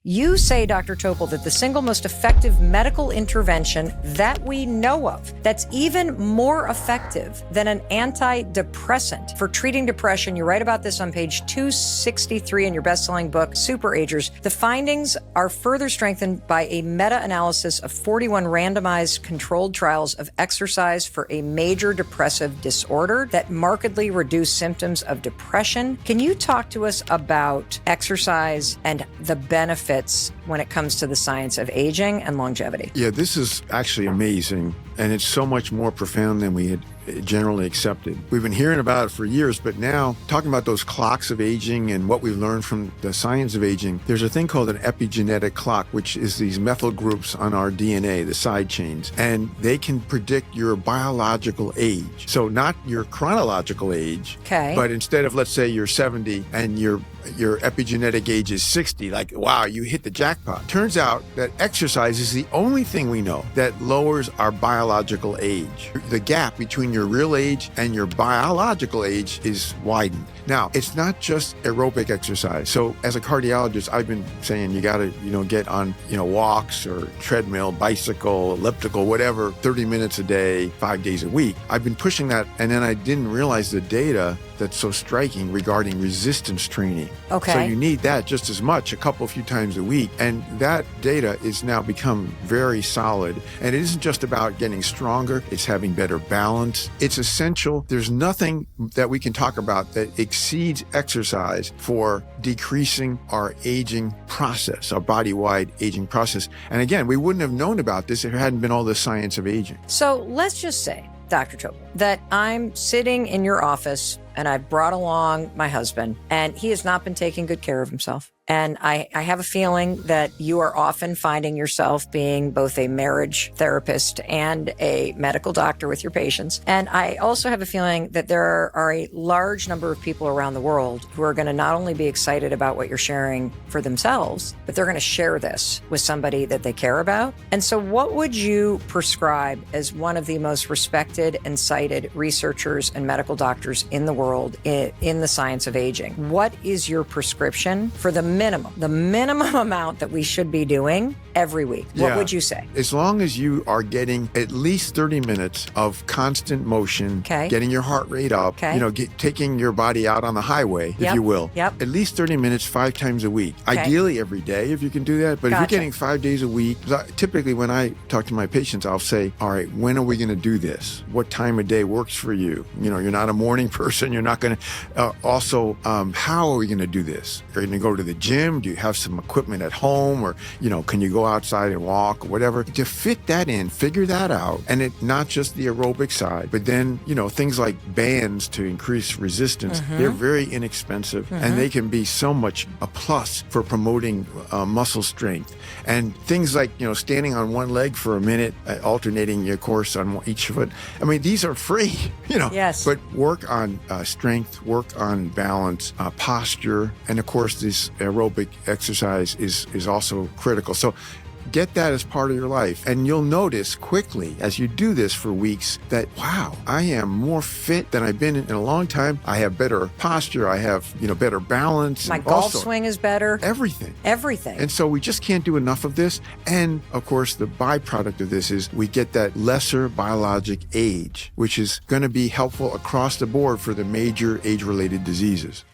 You say, Dr. Topol, that the single most effective medical intervention that we know of, that's even more effective than an antidepressant for treating depression. You write about this on page 263 in your best-selling book, Super Agers. The findings are further strengthened by a meta-analysis of 41 randomized controlled trials of exercise for a major depressive disorder that markedly reduced symptoms of depression. Can you talk to us about exercise and the benefits when it comes to the science of aging and longevity? Yeah, this is actually amazing, and it's so much more profound than we had generally accepted. We've been hearing about it for years, but now talking about those clocks of aging and what we've learned from the science of aging, there's a thing called an epigenetic clock, which is these methyl groups on our DNA, the side chains, and they can predict your biological age. So not your chronological age, but instead of, let's say you're 70 and your epigenetic age is 60, like, wow, you hit the jackpot. Turns out that exercise is the only thing we know that lowers our biological age. The gap between your real age and your biological age is widened. Now, it's not just aerobic exercise. So as a cardiologist, I've been saying you gotta, get on, walks or treadmill, bicycle, elliptical, whatever, 30 minutes a day, 5 days a week. I've been pushing that, and then I didn't realize the data that's so striking regarding resistance training. Okay. So you need that just as much, a few times a week. And that data is now become very solid. And it isn't just about getting stronger, it's having better balance. It's essential. There's nothing that we can talk about that exceeds exercise for decreasing our aging process, our body-wide aging process. And again, we wouldn't have known about this if there hadn't been all the science of aging. So let's just say, Dr. Topol, that I'm sitting in your office and I've brought along my husband, and he has not been taking good care of himself. And I have a feeling that you are often finding yourself being both a marriage therapist and a medical doctor with your patients. And I also have a feeling that there are a large number of people around the world who are going to not only be excited about what you're sharing for themselves, but they're going to share this with somebody that they care about. And so what would you prescribe as one of the most respected and cited researchers and medical doctors in the world in the science of aging? What is your prescription for the minimum amount that we should be doing every week? What would you say? As long as you are getting at least 30 minutes of constant motion, getting your heart rate up, taking your body out on the highway, if you will. At least 30 minutes 5 times a week. Ideally every day if you can do that. But if you're getting 5 days a week, typically when I talk to my patients, I'll say, all right, when are we going to do this? What time of day works for you? You're not a morning person. You're not going to. How are we going to do this? Are you going to go to the gym? Do you have some equipment at home? Or, can you go outside and walk or whatever? To fit that in, figure that out. And it not just the aerobic side, but then, things like bands to increase resistance. They're very inexpensive and they can be so much a plus for promoting muscle strength. And things like, standing on one leg for a minute, alternating your course on each foot. I mean, these are free, Yes. But work on strength, work on balance, posture, and of course, this aerobic exercise is also critical. So get that as part of your life. And you'll notice quickly as you do this for weeks that, wow, I am more fit than I've been in a long time. I have better posture. I have, better balance. My golf swing is better. Everything. Everything. And so we just can't do enough of this. And of course, the byproduct of this is we get that lesser biologic age, which is going to be helpful across the board for the major age-related diseases.